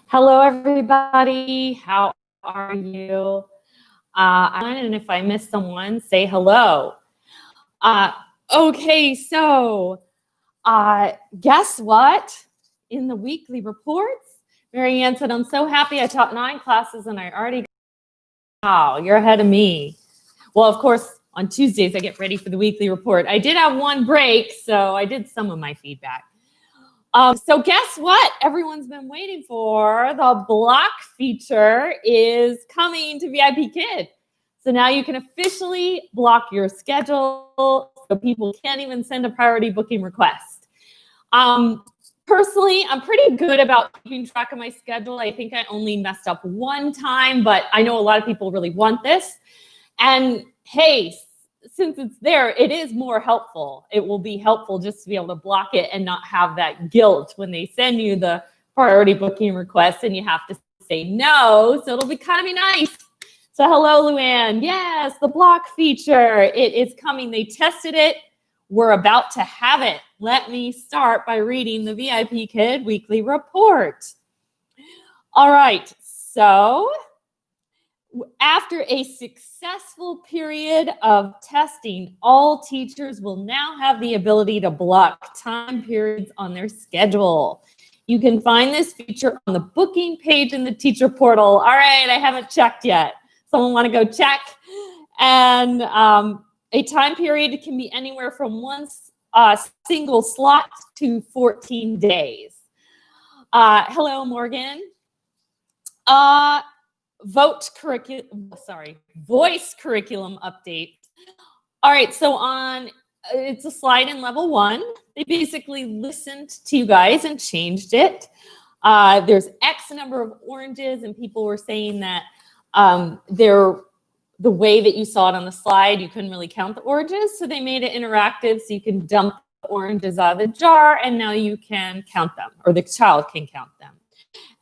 Hello, everybody. How are you? And if I miss someone, say hello. Uh, okay, so guess what? In the weekly reports, Mary Ann said, I'm so happy I taught 9 classes and I already got, wow, you're ahead of me. Well, of course, on Tuesdays, I get ready for the weekly report. I did have one break, so I did some of my feedback. So guess what? Everyone's been waiting for. The block feature is coming to VIPKID. So now you can officially block your schedule so people can't even send a priority booking request. Personally, I'm pretty good about keeping track of my schedule. I think I only messed up one time, but I know a lot of people really want this. And hey, since it's there, it is more helpful. It will be helpful just to be able to block it and not have that guilt when they send you the priority booking request and you have to say no. So it'll be kind of be nice. So hello, Luann. Yes, the block feature. It is coming. They tested it. We're about to have it. Let me start by reading the VIPKID weekly report. All right. So after a successful period of testing, all teachers will now have the ability to block time periods on their schedule. You can find this feature on the booking page in the teacher portal. All right, I haven't checked yet. Someone want to go check? And a time period can be anywhere from one single slot to 14 days. Hello, Morgan. Voice curriculum update. All right, so it's a slide in level 1. They basically listened to you guys and changed it. There's X number of oranges, and people were saying that the way that you saw it on the slide, you couldn't really count the oranges, so they made it interactive so you can dump the oranges out of the jar, and now you can count them, or the child can count them.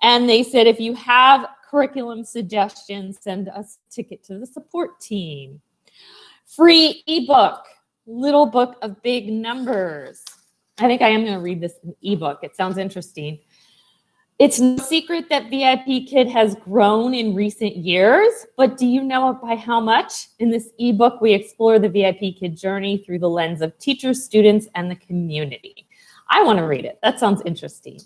And they said if you have curriculum suggestions, send us a ticket to the support team. Free ebook, Little Book of Big Numbers. I think I am going to read this in ebook. It sounds interesting. It's no secret that VIPKID has grown in recent years, but do you know by how much? In this ebook, we explore the VIPKID journey through the lens of teachers, students, and the community. I want to read it. That sounds interesting.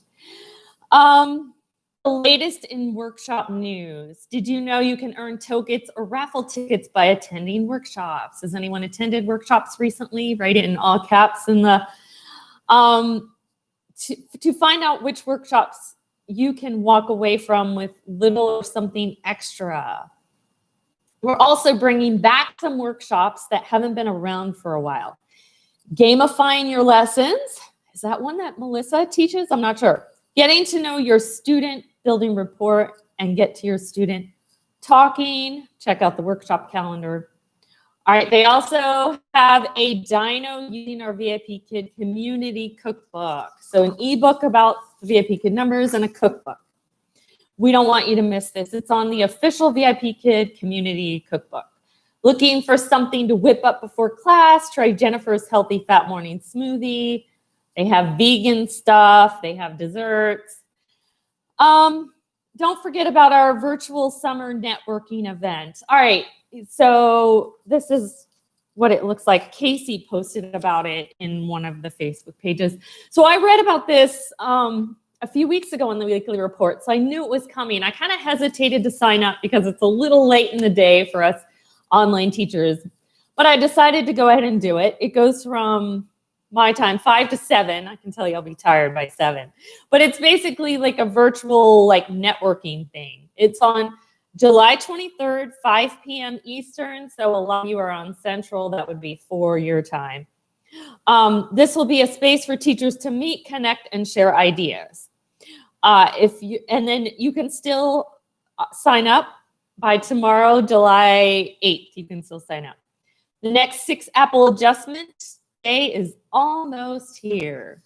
The latest in workshop news. Did you know you can earn tokens or raffle tickets by attending workshops? Has anyone attended workshops recently? Write it in all caps in the to find out which workshops you can walk away from with little or something extra. We're also bringing back some workshops that haven't been around for a while. Gamifying your lessons. Is that one that Melissa teaches? I'm not sure. Getting to know your student, building rapport, and get to your student talking. Check out the workshop calendar. All right, they also have a Dino using our VIPKID community cookbook. So an ebook about VIPKID numbers and a cookbook. We don't want you to miss this. It's on the official VIPKID community cookbook. Looking for something to whip up before class? Try Jennifer's Healthy Fat Morning Smoothie. They have vegan stuff. They have desserts. Don't forget about our virtual summer networking event. All right, so this is what it looks like. Casey posted about it in one of the Facebook pages. So I read about this a few weeks ago in the weekly report, so I knew it was coming. I kind of hesitated to sign up because it's a little late in the day for us online teachers, but I decided to go ahead and do it. It goes from my time, 5 to 7. I can tell you I'll be tired by 7. But it's basically like a virtual networking thing. It's on July 23rd, 5 p.m. Eastern. So a lot of you are on Central. That would be 4 your time. This will be a space for teachers to meet, connect, and share ideas. And then you can still sign up by tomorrow, July 8th. You can still sign up. The next 6 Apple adjustment day is almost here.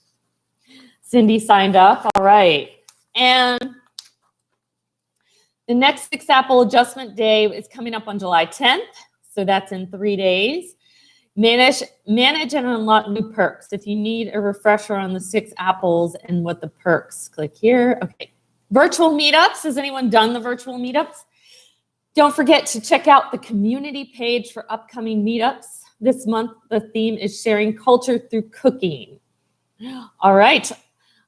Cindy signed up. All right. And the next 6 Apple adjustment day is coming up on July 10th. So that's in 3 days. Manage and unlock new perks. If you need a refresher on the 6 apples and what the perks, click here. Okay. Virtual meetups. Has anyone done the virtual meetups? Don't forget to check out the community page for upcoming meetups. This month, the theme is sharing culture through cooking. All right.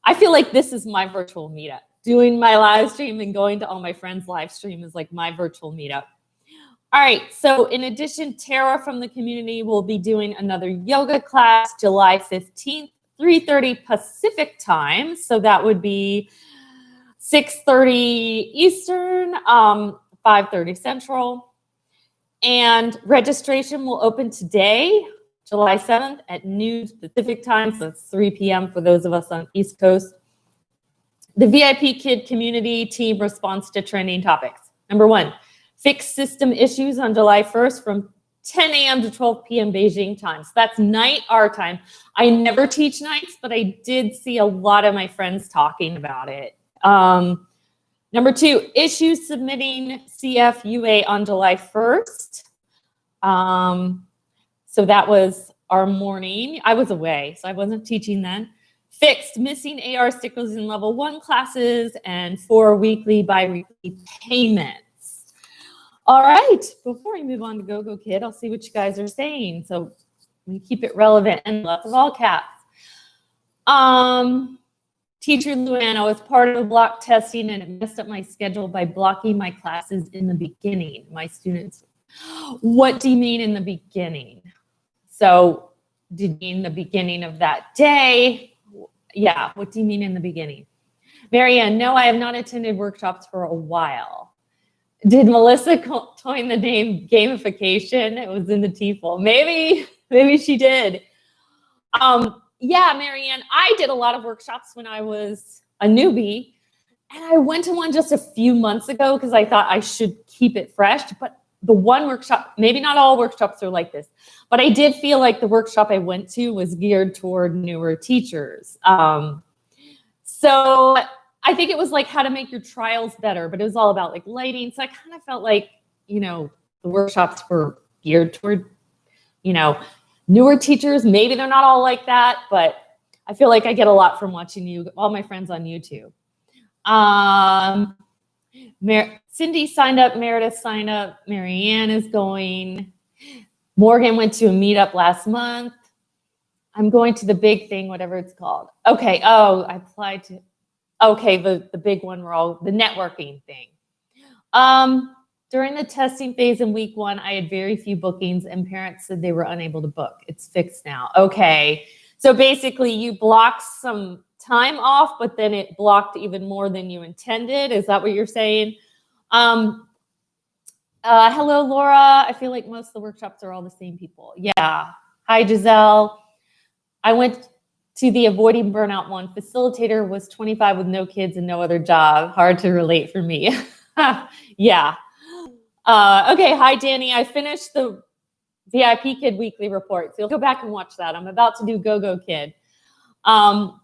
I feel like this is my virtual meetup. Doing my live stream and going to all my friends' live stream is like my virtual meetup. All right. So in addition, Tara from the community will be doing another yoga class July 15th, 3:30 Pacific time. So that would be 6:30 Eastern, 5:30 Central. And registration will open today, July 7th at noon Pacific time. So it's 3 p.m. for those of us on East Coast. The VIPKID community team responds to trending topics. Number 1, fix system issues on July 1st from 10 a.m. to 12 p.m. Beijing time. So that's night our time. I never teach nights, but I did see a lot of my friends talking about it. Number 2, issues submitting CFUA on July 1st. So that was our morning. I was away, so I wasn't teaching then. Fixed missing AR stickers in level 1 classes and 4 weekly, bi-weekly payments. All right, before we move on to GoGoKid, I'll see what you guys are saying. So we keep it relevant and lots of all caps. Teacher Luana was part of the block testing and it messed up my schedule by blocking my classes in the beginning. My students, what do you mean in the beginning? So did you mean the beginning of that day? Yeah, what do you mean in the beginning? Marianne, no, I have not attended workshops for a while. Did Melissa coin the name gamification? It was in the TEFL. Maybe she did. Yeah, Marianne, I did a lot of workshops when I was a newbie, and I went to one just a few months ago because I thought I should keep it fresh. But the one workshop, maybe not all workshops are like this, but I did feel like the workshop I went to was geared toward newer teachers. So I think it was like how to make your trials better, but it was all about like lighting. So I kind of felt like, the workshops were geared toward, newer teachers. Maybe they're not all like that, but I feel like I get a lot from watching all my friends on YouTube. Cindy signed up, Meredith signed up, Marianne is going. Morgan went to a meetup last month. I'm going to the big thing, whatever it's called. Okay, I applied to, the big one, the networking thing. During the testing phase in week 1, I had very few bookings and parents said they were unable to book. It's fixed now. Okay. So basically you blocked some time off, but then it blocked even more than you intended. Is that what you're saying? Hello, Laura. I feel like most of the workshops are all the same people. Yeah. Hi, Giselle. I went to the Avoiding Burnout one. Facilitator was 25 with no kids and no other job. Hard to relate for me. Yeah. Okay, hi, Danny. I finished the VIPKID weekly report, so you'll go back and watch that. I'm about to do GoGoKid.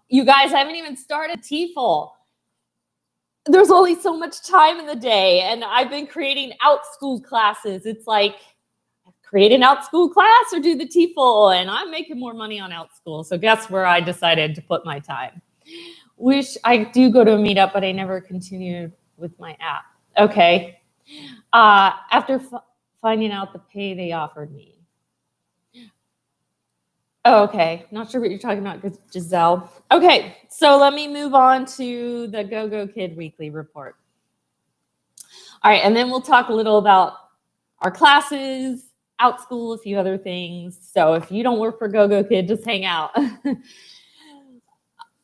You guys, I haven't even started TEFL. There's only so much time in the day, and I've been creating Outschool classes. It's like, create an Outschool class or do the TEFL, and I'm making more money on Outschool. So guess where I decided to put my time? Wish I do go to a meetup, but I never continued with my app. Okay. After finding out the pay they offered me. Oh, okay. Not sure what you're talking about, Giselle. Okay, so let me move on to the GoGoKid weekly report. All right, and then we'll talk a little about our classes, Outschool, a few other things. So if you don't work for GoGoKid, just hang out.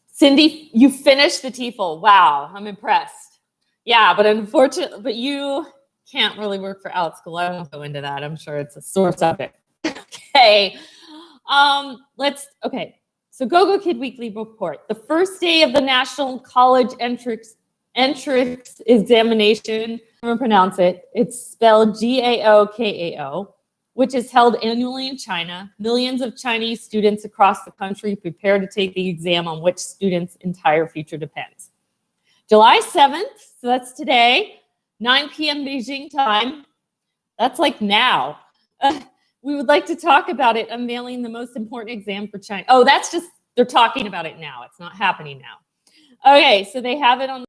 Cindy, you finished the TEFL. Wow, I'm impressed. Yeah, but unfortunately, but you can't really work for Outschool. I won't go into that. I'm sure it's a sore subject. Okay. So GoGoKid weekly report. The first day of the National College Entrance Examination, I'm going to pronounce it. It's spelled GAOKAO, which is held annually in China. Millions of Chinese students across the country prepare to take the exam on which students' entire future depends. July 7th, so that's today, 9 p.m. Beijing time. That's like now. We would like to talk about it, unveiling the most important exam for China. Oh, that's just, they're talking about it now. It's not happening now. Okay, so they have it on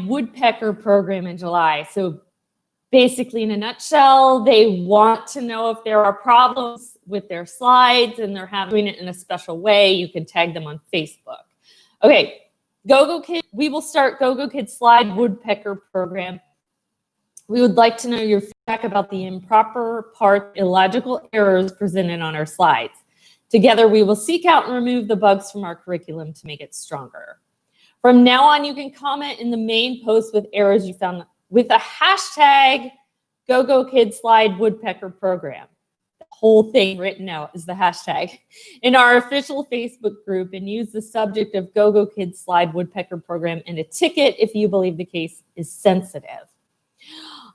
woodpecker program in July. So basically, in a nutshell, they want to know if there are problems with their slides and they're doing it in a special way. You can tag them on Facebook. Okay, GoGoKid, we will start GoGoKid slide woodpecker program. We would like to know your feedback about the improper part, illogical errors presented on our slides. Together, we will seek out and remove the bugs from our curriculum to make it stronger. From now on, you can comment in the main post with errors you found with a hashtag GoGoKid slide woodpecker program. The whole thing written out is the hashtag in our official Facebook group, and use the subject of GoGoKid slide woodpecker program and a ticket if you believe the case is sensitive.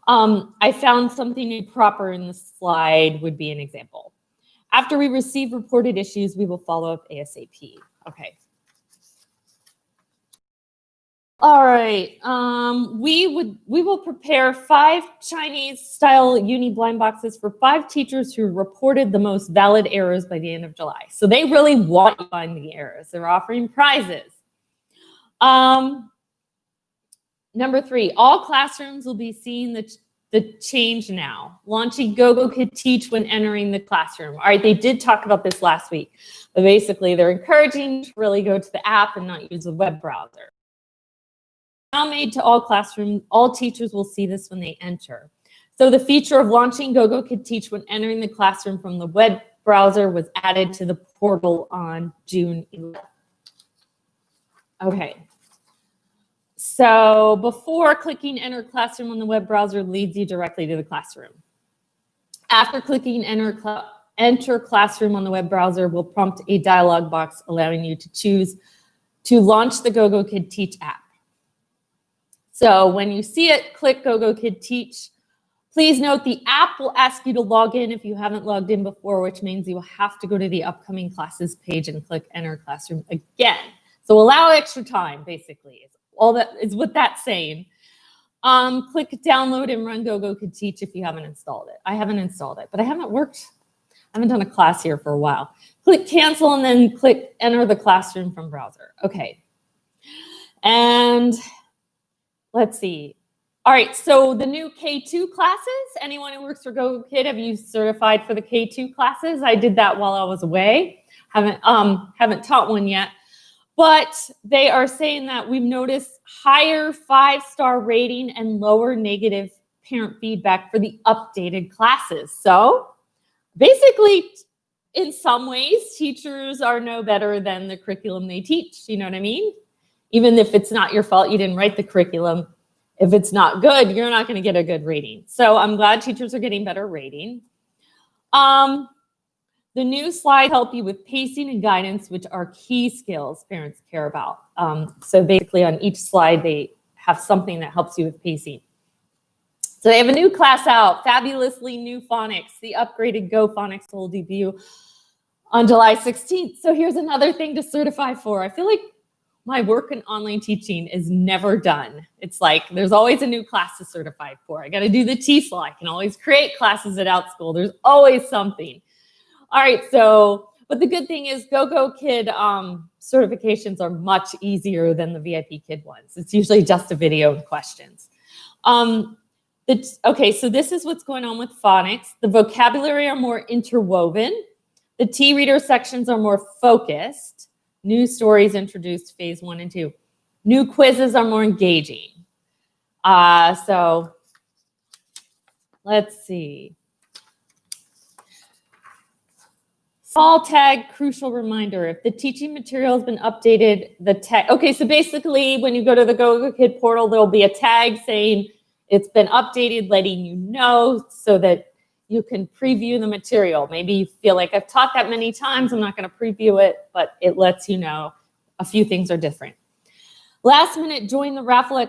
I found something improper in the slide would be an example. After we receive reported issues, we will follow up ASAP. Okay. All right. We will prepare 5 Chinese-style uni blind boxes for 5 teachers who reported the most valid errors by the end of July. So they really want to find the errors. They're offering prizes. Number 3, all classrooms will be seeing the change now. Launching GoGoKid Teach when entering the classroom. All right, they did talk about this last week, but basically they're encouraging to really go to the app and not use the web browser. Now made to all classrooms, all teachers will see this when they enter. So the feature of launching GoGoKid Teach when entering the classroom from the web browser was added to the portal on June 11th. Okay. So before clicking enter classroom on the web browser leads you directly to the classroom. After clicking enter classroom on the web browser will prompt a dialog box allowing you to choose to launch the GoGoKid Teach app. So when you see it, click GoGoKid Teach. Please note the app will ask you to log in if you haven't logged in before, which means you will have to go to the upcoming classes page and click enter classroom again. So allow extra time, basically. All that is what that's saying. Click download and run GoGoKid Teach if you haven't installed it. I haven't installed it, but I haven't done a class here for a while. Click cancel and then click enter the classroom from browser. Okay. And let's see. All right, so the new K2 classes, anyone who works for GoGoKid, have you certified for the K2 classes? I did that while I was away. Haven't taught one yet. But they are saying that we've noticed higher 5-star rating and lower negative parent feedback for the updated classes. So basically, in some ways, teachers are no better than the curriculum they teach. You know what I mean? Even if it's not your fault, you didn't write the curriculum. If it's not good, you're not going to get a good rating. So I'm glad teachers are getting better rating. The new slides help you with pacing and guidance, which are key skills parents care about. So basically on each slide, they have something that helps you with pacing. So they have a new class out, Fabulously New Phonics. The upgraded Go Phonics will debut on July 16th. So here's another thing to certify for. I feel like my work in online teaching is never done. It's like there's always a new class to certify for. I got to do the TESOL. I can always create classes at Outschool. There's always something. All right, so, but the good thing is GoGoKid certifications are much easier than the VIPKID ones. It's usually just a video and questions. Okay, so this is what's going on with phonics. The vocabulary are more interwoven. The T-reader sections are more focused. New stories introduced phase 1 and 2. New quizzes are more engaging. So let's see. Small tag, crucial reminder. If the teaching material has been updated, the tag. Okay, so basically when you go to the GoGoKid portal, there'll be a tag saying it's been updated, letting you know so that you can preview the material. Maybe you feel like I've taught that many times, I'm not going to preview it, but it lets you know a few things are different. Last minute, join the raffle.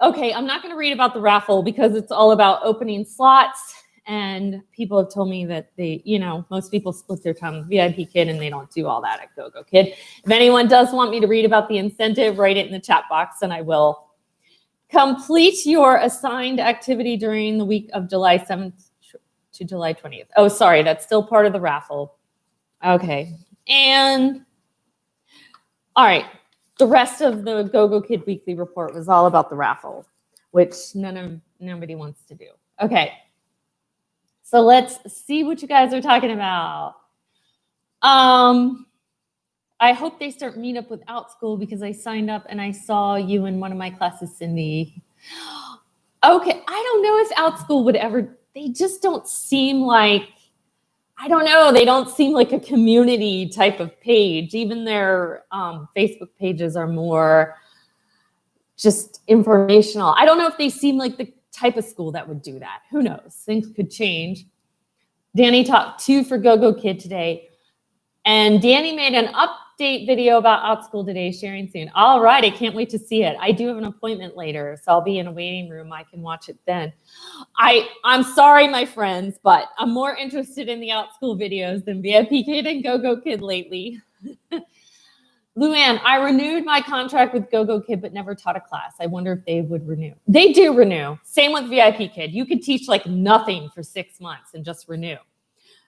Okay, I'm not going to read about the raffle because it's all about opening slots. And people have told me that they, most people split their time with VIPKID and they don't do all that at GoGoKid. If anyone does want me to read about the incentive, write it in the chat box and I will. Complete your assigned activity during the week of July 7th to July 20th. Oh, sorry, that's still part of the raffle. Okay, and all right. the rest of the GoGoKid weekly report was all about the raffle, which nobody wants to do. Okay. So let's see what you guys are talking about. I hope they start Meetup with Outschool because I signed up and I saw you in one of my classes, Cindy. Okay, I don't know if Outschool would ever, they just don't seem like, I don't know, they don't seem like a community type of page. Even their Facebook pages are more just informational. I don't know if they seem like the type of school that would do that. Who knows? Things could change. Danny taught 2 for GoGoKid today. And Danny made an update video about Outschool today, sharing soon. All right, I can't wait to see it. I do have an appointment later, so I'll be in a waiting room. I can watch it then. I'm sorry, my friends, but I'm more interested in the Outschool videos than VIPKid and GoGoKid lately. Luann, I renewed my contract with GoGoKid, but never taught a class. I wonder if they would renew. They do renew. Same with VIPKid. You could teach like nothing for 6 months and just renew.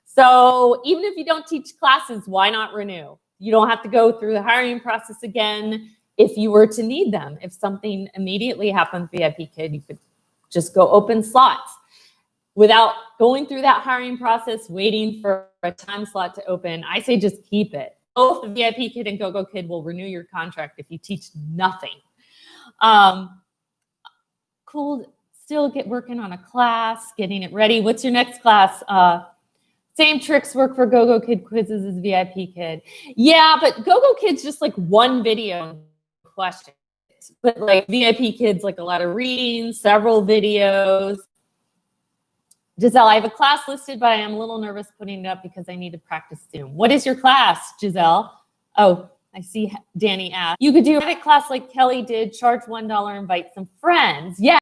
So even if you don't teach classes, why not renew? You don't have to go through the hiring process again if you were to need them. If something immediately happens with VIPKid, you could just go open slots without going through that hiring process, waiting for a time slot to open. I say just keep it. Both VIPKid and GoGoKid will renew your contract if you teach nothing. Cool. Still working on a class, getting it ready. What's your next class? Same tricks work for GoGoKid quizzes as VIPKid. Yeah, but GoGoKid's just like one video question. But like VIPKid's like a lot of reading, several videos. Giselle, I have a class listed, but I am a little nervous putting it up because I need to practice soon. What is your class, Giselle? Oh, I see Danny asked. You could do a class like Kelly did, charge $1, invite some friends. Yeah.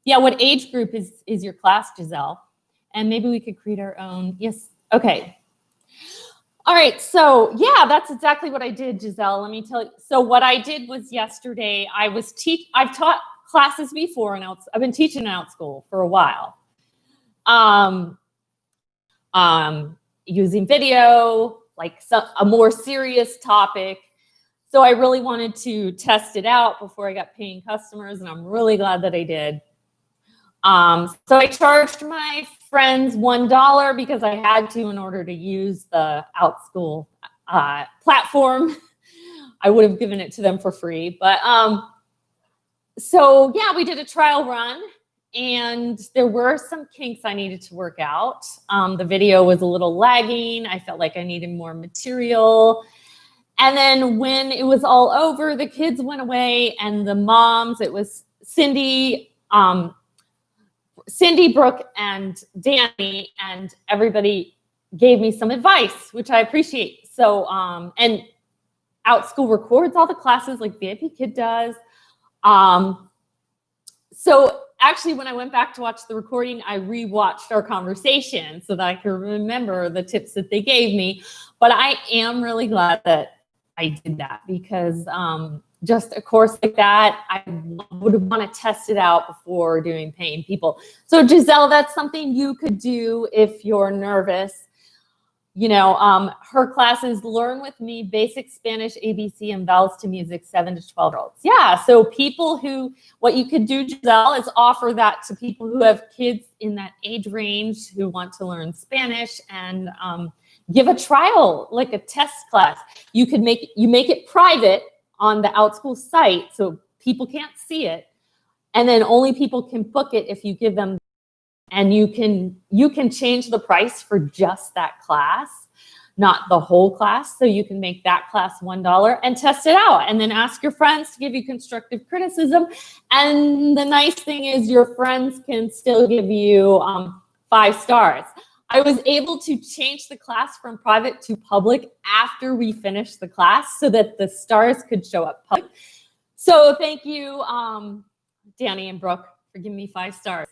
Yeah, what age group is your class, Giselle? And maybe we could create our own. Yes, okay. All right, so yeah, that's exactly what I did, Giselle. Let me tell you. So what I did was yesterday, I've taught classes before, and I've been teaching in Outschool for a while. Using video, like a more serious topic. So I really wanted to test it out before I got paying customers, and I'm really glad that I did. So I charged my friends $1 because I had to in order to use the Outschool platform. I would have given it to them for free, but so yeah, we did a trial run, and there were some kinks I needed to work out. The video was a little lagging. I felt like I needed more material. And then when it was all over, the kids went away, and the moms, it was Cindy, Brooke, and Danny, and everybody gave me some advice, which I appreciate. So, and Outschool records all the classes like VIPKid does. So actually, when I went back to watch the recording, I rewatched our conversation so that I could remember the tips that they gave me. But I am really glad that I did that, because just a course like that, I would want to test it out before doing paying people. So Giselle, that's something you could do if you're nervous. You know, her classes, Learn With Me, Basic Spanish, ABC, and Vowels to Music, 7 to 12-year-olds. Yeah, so people who, what you could do, Giselle, is offer that to people who have kids in that age range who want to learn Spanish, and give a trial, like a test class. You could make it private on the Outschool site so people can't see it, and then only people can book it if you give them. And you can change the price for just that class, not the whole class. So you can make that class $1 and test it out, and then ask your friends to give you constructive criticism. And the nice thing is your friends can still give you 5 stars. I was able to change the class from private to public after we finished the class so that the stars could show up public. So thank you, Danny and Brooke, for giving me 5 stars.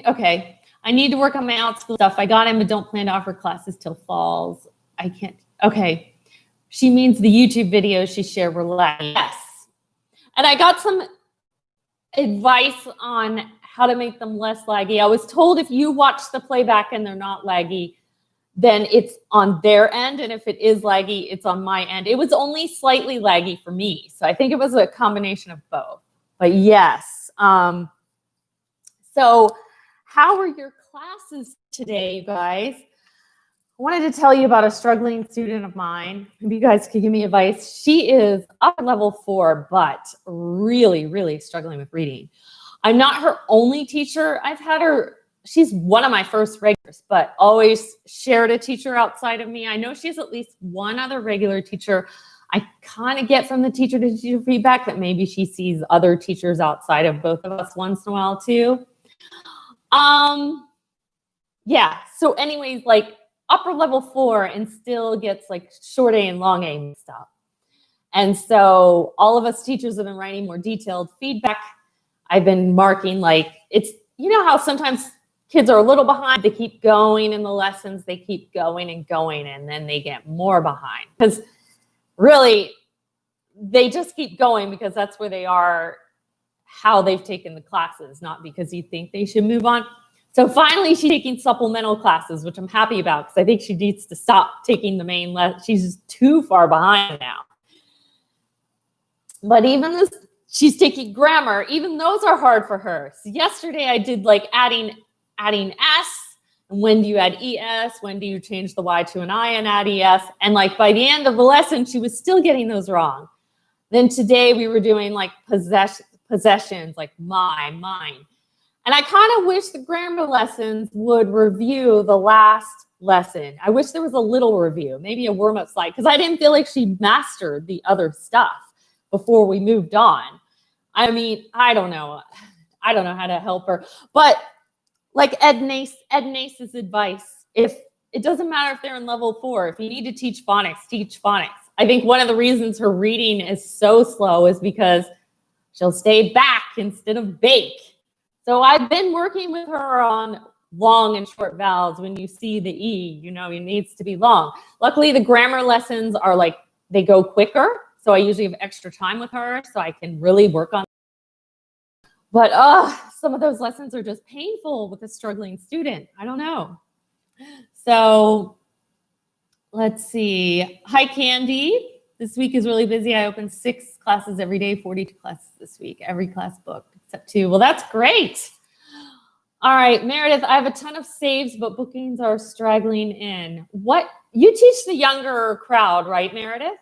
Okay. I need to work on my Outschool stuff. I got him, but don't plan to offer classes till falls. I can't. Okay. She means the YouTube videos she shared were laggy. Yes. And I got some advice on how to make them less laggy. I was told if you watch the playback and they're not laggy, then it's on their end. And if it is laggy, it's on my end. It was only slightly laggy for me. So I think it was a combination of both. But yes. So how are your classes today, you guys? I wanted to tell you about a struggling student of mine. Maybe you guys could give me advice. She is upper level 4, but really, really struggling with reading. I'm not her only teacher. I've had her, she's one of my first regulars, but always shared a teacher outside of me. I know she has at least one other regular teacher. I kind of get from the teacher to teacher feedback that maybe she sees other teachers outside of both of us once in a while too. Yeah, so anyways, like upper level 4 and still gets like short A and long A mixed up. And so all of us teachers have been writing more detailed feedback. I've been marking like it's, you know how sometimes kids are a little behind, they keep going in the lessons, they keep going and going, and then they get more behind. Because really, they just keep going because that's where they are, how they've taken the classes, not because you think they should move on. So finally, she's taking supplemental classes, which I'm happy about because I think she needs to stop taking the main lesson. She's just too far behind now. But even this, she's taking grammar. Even those are hard for her. So yesterday I did like adding S. And when do you add ES? When do you change the Y to an I and add ES? And like by the end of the lesson, she was still getting those wrong. Then today we were doing like possessions, like my, mine. And I kind of wish the grammar lessons would review the last lesson. I wish there was a little review, maybe a warm-up slide, because I didn't feel like she mastered the other stuff before we moved on. I mean, I don't know how to help her. But like Ed Nace's advice, if it doesn't matter if they're in level 4, if you need to teach phonics, teach phonics. I think one of the reasons her reading is so slow is because she'll stay back instead of bake. So I've been working with her on long and short vowels. When you see the E, you know, it needs to be long. Luckily, the grammar lessons are like, they go quicker. So I usually have extra time with her so I can really work on. But some of those lessons are just painful with a struggling student. I don't know. So let's see. Hi, Candy. This week is really busy. I opened 6 classes every day, 42 classes this week. Every class booked except 2. Well, that's great. All right, Meredith, I have a ton of saves, but bookings are straggling in. What? You teach the younger crowd, right, Meredith?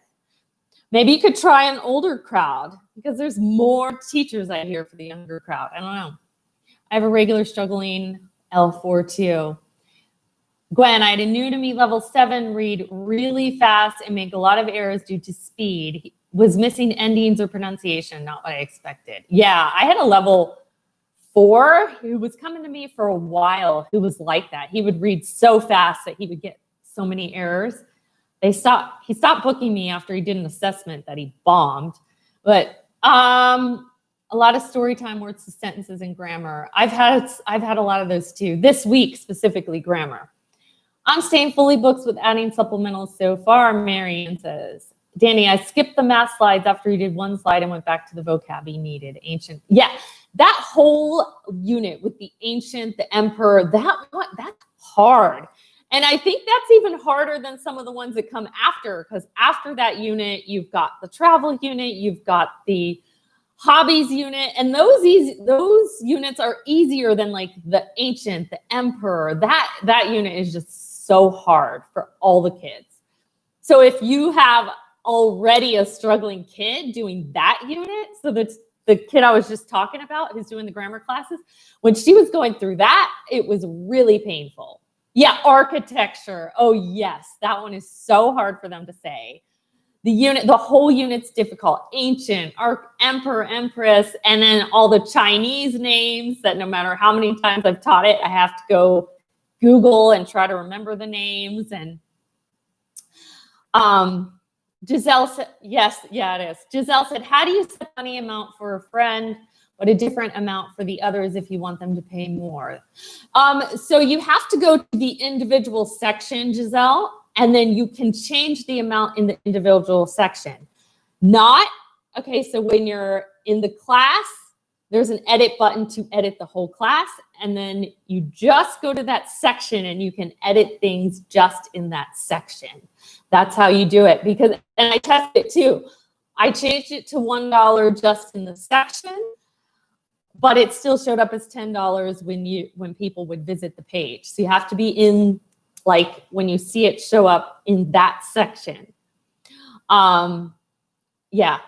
Maybe you could try an older crowd because there's more teachers I hear for the younger crowd. I don't know. I have a regular struggling L4 too. Gwen, I had a new to me level 7 read really fast and make a lot of errors due to speed. He was missing endings or pronunciation, not what I expected. Yeah, I had a level 4 who was coming to me for a while who was like that. He would read so fast that he would get so many errors. He stopped booking me after he did an assessment that he bombed. But a lot of story time, words to sentences, and grammar. I've had a lot of those too. This week, specifically grammar. I'm staying fully booked with adding supplementals so far, Marianne says. Danny, I skipped the math slides after you did one slide and went back to the vocab he needed. Ancient. Yeah, that whole unit with the ancient, the emperor, that's hard. And I think that's even harder than some of the ones that come after, because after that unit, you've got the travel unit, you've got the hobbies unit, and those units are easier than like the ancient, the emperor. That unit is just so hard for all the kids. So if you have already a struggling kid doing that unit, so that's the kid I was just talking about who's doing the grammar classes, when she was going through that, it was really painful. Yeah, architecture. Oh yes, that one is so hard for them to say. The whole unit's difficult. Ancient, emperor, empress, and then all the Chinese names that no matter how many times I've taught it, I have to go Google and try to remember the names. And Giselle said, yes, yeah, it is. Giselle said, how do you set money amount for a friend, but a different amount for the others if you want them to pay more? So you have to go to the individual section, Giselle, and then you can change the amount in the individual section. Okay, so when you're in the class, there's an edit button to edit the whole class. and then you just go to that section and you can edit things just in that section. That's how you do it. Because, and I tested it too. I changed it to $1 just in the section, but it still showed up as $10 when people would visit the page. So you have to be in, like, when you see it show up in that section. Yeah,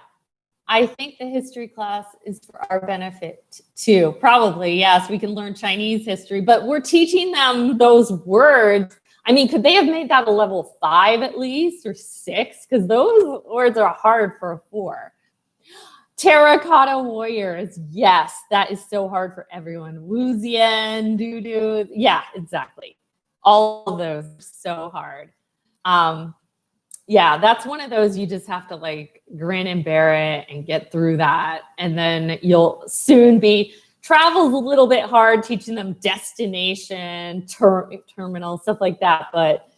I think the history class is for our benefit too. Probably, yes, we can learn Chinese history, but we're teaching them those words. I mean, could they have made that a level 5 at least, or 6? Because those words are hard for a 4. Terracotta warriors. Yes, that is so hard for everyone. Wuzian, doo-doo. Yeah, exactly. All of those are so hard. Yeah, that's one of those you just have to like grin and bear it and get through that. And then you'll soon be, travel's a little bit hard, teaching them destination, terminal, stuff like that. But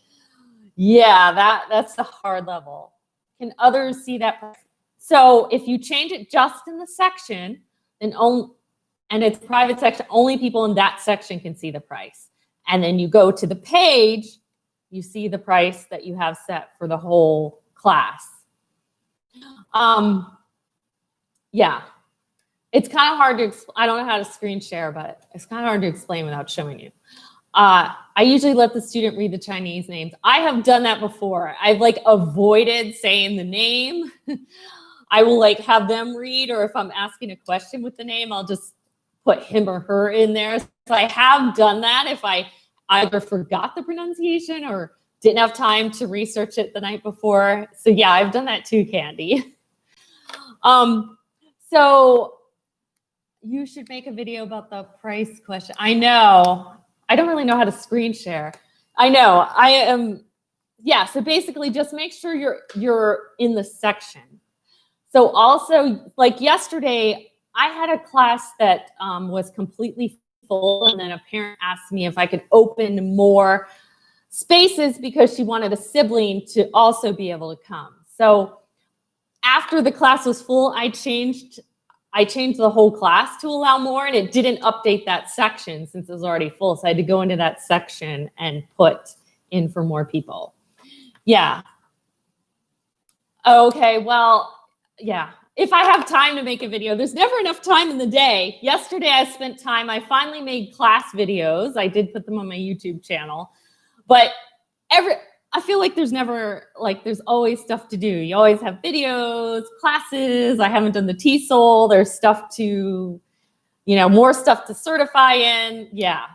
yeah, that's the hard level. Can others see that? So if you change it just in the section, then and it's private section, only people in that section can see the price. And then you go to the page, you see the price that you have set for the whole class. Yeah, it's kind of hard to, I don't know how to screen share, but it's kind of hard to explain without showing you. I usually let the student read the Chinese names. I have done that before. I've like avoided saying the name. I will like have them read, or if I'm asking a question with the name, I'll just put him or her in there. So I have done that if I either forgot the pronunciation or didn't have time to research it the night before. So yeah, I've done that too, Candy. So you should make a video about the price question. I know. I don't really know how to screen share. I know. I am. Yeah. So basically, just make sure you're in the section. So also, like yesterday, I had a class that was completely full, and then a parent asked me if I could open more spaces because she wanted a sibling to also be able to come. So after the class was full, I changed the whole class to allow more, and it didn't update that section since it was already full. So I had to go into that section and put in for more people. Yeah. Okay, well, yeah. If I have time to make a video, there's never enough time in the day. Yesterday I spent time, I finally made class videos. I did put them on my YouTube channel, but I feel like there's never, like there's always stuff to do. You always have videos, classes. I haven't done the TESOL. There's stuff to, more stuff to certify in. Yeah.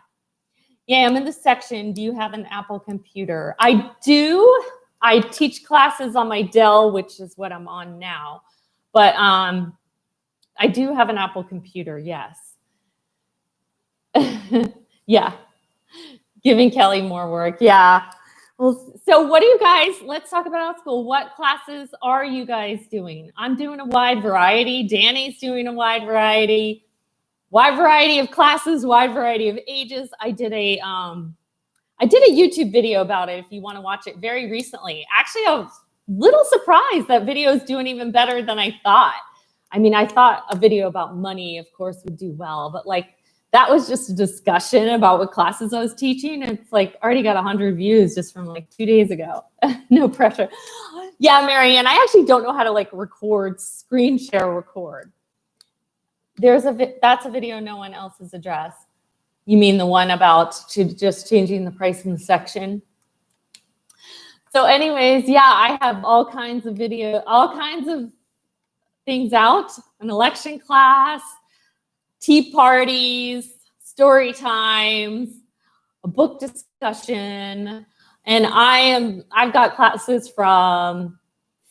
Yeah, I'm in the section. Do you have an Apple computer? I do. I teach classes on my Dell, which is what I'm on now. But I do have an Apple computer, yes. Yeah. Giving Kelly more work, yeah. Well, so what do you guys, let's talk about Outschool. What classes are you guys doing? I'm doing a wide variety. Danny's doing a wide variety of classes, wide variety of ages. I did a YouTube video about it if you want to watch it very recently. Actually, I was little surprised that video is doing even better than I thought. I mean, I thought a video about money, of course, would do well, but like that was just a discussion about what classes I was teaching. And it's like already got 100 views just from like 2 days ago. No pressure. Yeah, Marianne, I actually don't know how to like record, screen share record. That's a video no one else has addressed. You mean the one about just changing the price in the section? So anyways, yeah, I have all kinds of things out, an election class, tea parties, story times, a book discussion, and I've got classes from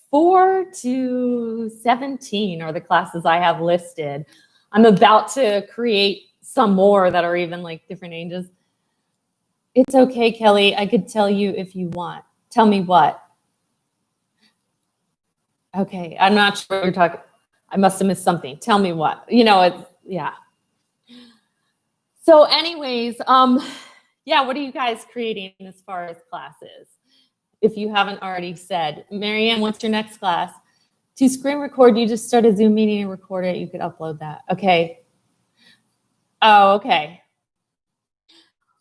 4 to 17 are the classes I have listed. I'm about to create some more that are even like different ages. It's okay, Kelly. I could tell you if you want. Tell me what? Okay, I'm not sure what you're talking. I must have missed something. Tell me what. Yeah. So anyways, yeah, what are you guys creating as far as classes? If you haven't already said. Marianne, what's your next class? To screen record, you just start a Zoom meeting and record it. You could upload that. Okay. Oh, okay.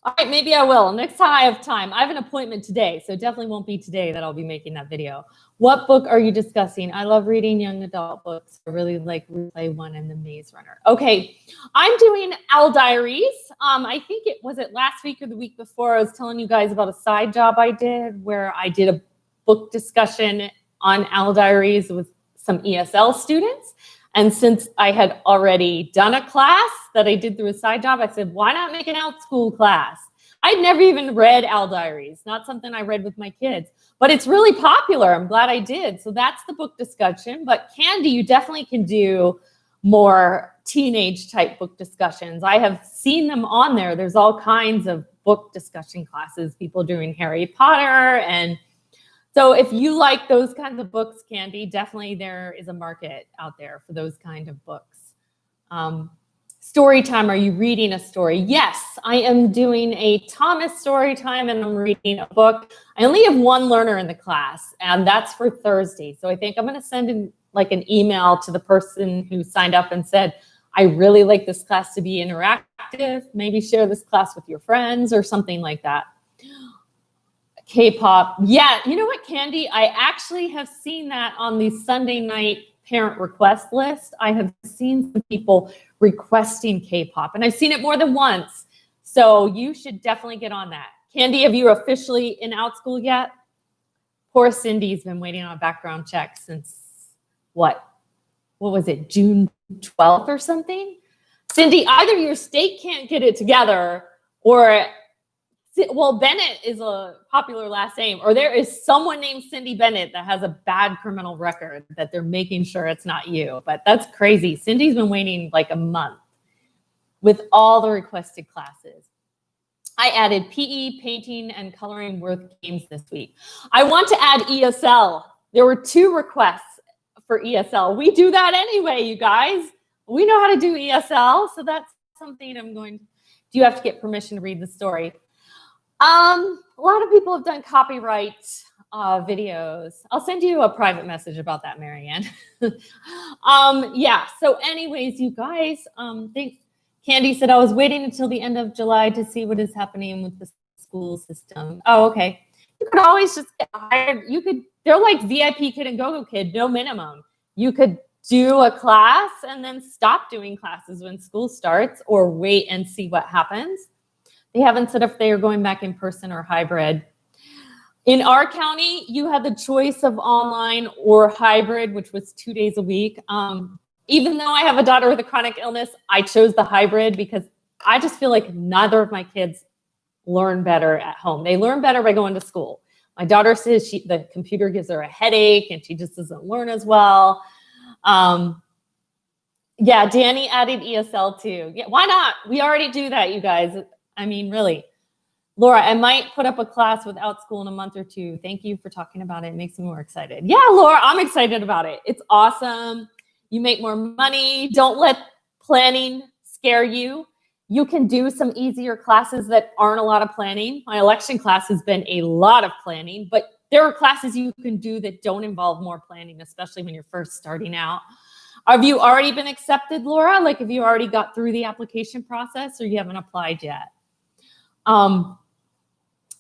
All right, maybe I will. Next time I have time. I have an appointment today, so it definitely won't be today that I'll be making that video. What book are you discussing? I love reading young adult books. I really like Replay One and The Maze Runner. Okay, I'm doing Owl Diaries. I think it was last week or the week before. I was telling you guys about a side job I did where I did a book discussion on Owl Diaries with some ESL students. And since I had already done a class that I did through a side job, I said, why not make an Outschool class? I'd never even read Owl Diaries, not something I read with my kids, but it's really popular. I'm glad I did. So that's the book discussion. But Candy, you definitely can do more teenage type book discussions. I have seen them on there. There's all kinds of book discussion classes, people doing Harry Potter. And so if you like those kinds of books, Candy, definitely there is a market out there for those kind of books. Story time, are you reading a story? Yes, I am doing a Thomas story time and I'm reading a book. I only have one learner in the class and that's for Thursday. So I think I'm gonna send in like an email to the person who signed up and said, I really like this class to be interactive. Maybe share this class with your friends or something like that. K-pop. Yeah, you know what, Candy? I actually have seen that on the Sunday night parent request list. I have seen some people requesting K-pop, and I've seen it more than once. So you should definitely get on that. Candy, have you officially in Outschool yet? Poor Cindy's been waiting on a background check since what was it, June 12th or something? Cindy, either your state can't get it together or well, Bennett is a popular last name, or there is someone named Cindy Bennett that has a bad criminal record that they're making sure it's not you. But that's crazy. Cindy's been waiting like a month with all the requested classes. I added PE, painting, and coloring worth games this week. I want to add ESL. There were 2 requests for ESL. We do that anyway, you guys. We know how to do ESL, so that's something I'm going to. Do you have to get permission to read the story? A lot of people have done copyright videos. I'll send you a private message about that, Marianne. Yeah, so anyways, you guys, Candy said, I was waiting until the end of July to see what is happening with the school system. Oh, okay. You could always just get hired. They're like VIPKID and GoGoKid, no minimum. You could do a class and then stop doing classes when school starts or wait and see what happens. They haven't said if they are going back in person or hybrid. In our county, you had the choice of online or hybrid, which was 2 days a week. Even though I have a daughter with a chronic illness, I chose the hybrid because I just feel like neither of my kids learn better at home. They learn better by going to school. My daughter says the computer gives her a headache and she just doesn't learn as well. Yeah, Danny added ESL too. Yeah, why not? We already do that, you guys. I mean, really. Laura, I might put up a class with Outschool in a month or 2. Thank you for talking about it. It makes me more excited. Yeah, Laura, I'm excited about it. It's awesome. You make more money. Don't let planning scare you. You can do some easier classes that aren't a lot of planning. My election class has been a lot of planning, but there are classes you can do that don't involve more planning, especially when you're first starting out. Have you already been accepted, Laura? Like, have you already got through the application process or you haven't applied yet?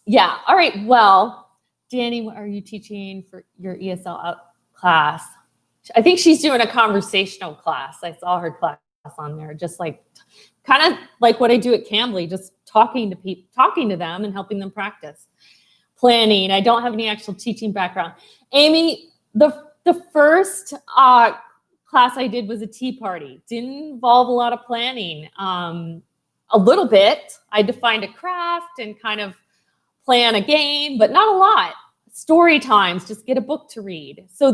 Yeah, all right, well, Danny, what are you teaching for your ESL class? I think she's doing a conversational class. I saw her class on there, just like, kind of like what I do at Cambly, just talking to people, talking to them and helping them practice. Planning, I don't have any actual teaching background. Amy, the first class I did was a tea party. Didn't involve a lot of planning. A little bit. I defined a craft and kind of plan a game, but not a lot. Story times, just get a book to read. So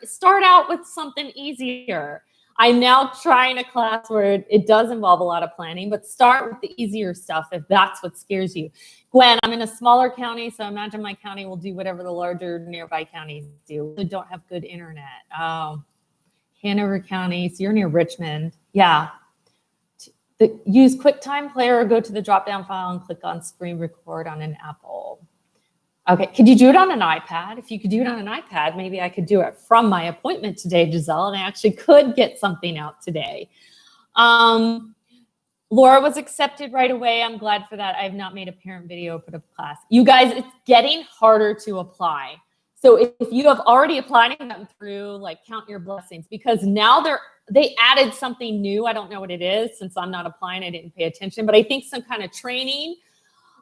start out with something easier. I'm now trying a class where it does involve a lot of planning, but start with the easier stuff if that's what scares you. Gwen, I'm in a smaller county, so imagine my county will do whatever the larger nearby counties do. They don't have good internet. Oh, Hanover County, so you're near Richmond. Yeah. Use QuickTime Player or go to the drop-down file and click on screen record on an Apple. Okay, could you do it on an iPad? If you could do it on an iPad, maybe I could do it from my appointment today, Giselle, and I actually could get something out today. Laura was accepted right away. I'm glad for that. I have not made a parent video put up class. You guys, it's getting harder to apply. So if you have already applied and gotten through, like, count your blessings, because now they added something new. I don't know what it is. Since I'm not applying, I didn't pay attention, but I think some kind of training.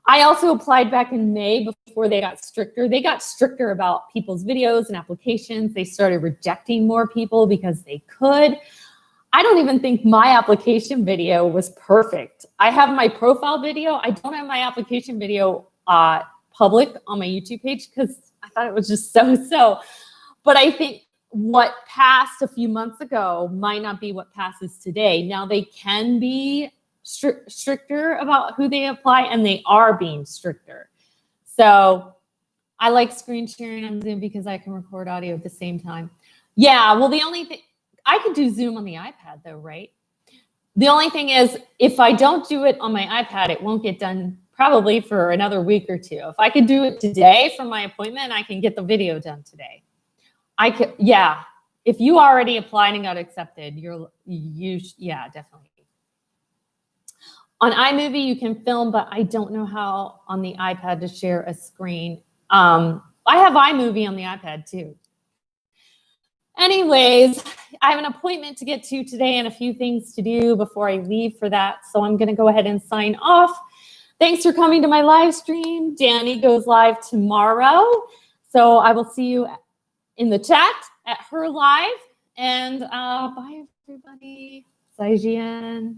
I also applied back in May before they got stricter. They got stricter about people's videos and applications. They started rejecting more people because they could. I don't even think my application video was perfect. I have my profile video. I don't have my application video public on my YouTube page because I thought it was just so. But I think what passed a few months ago might not be what passes today. Now they can be stricter about who they apply, and they are being stricter. So I like screen sharing on Zoom because I can record audio at the same time. Yeah, well, the only thing, I could do Zoom on the iPad though, right? The only thing is, if I don't do it on my iPad, it won't get done probably for another week or two. If I could do it today from my appointment, I can get the video done today. I could, yeah. If you already applied and got accepted, yeah, definitely. On iMovie, you can film, but I don't know how on the iPad to share a screen. I have iMovie on the iPad too. Anyways, I have an appointment to get to today and a few things to do before I leave for that. So I'm going to go ahead and sign off. Thanks for coming to my live stream. Danny goes live tomorrow. So I will see you in the chat at her live. And bye, everybody. Zaijian.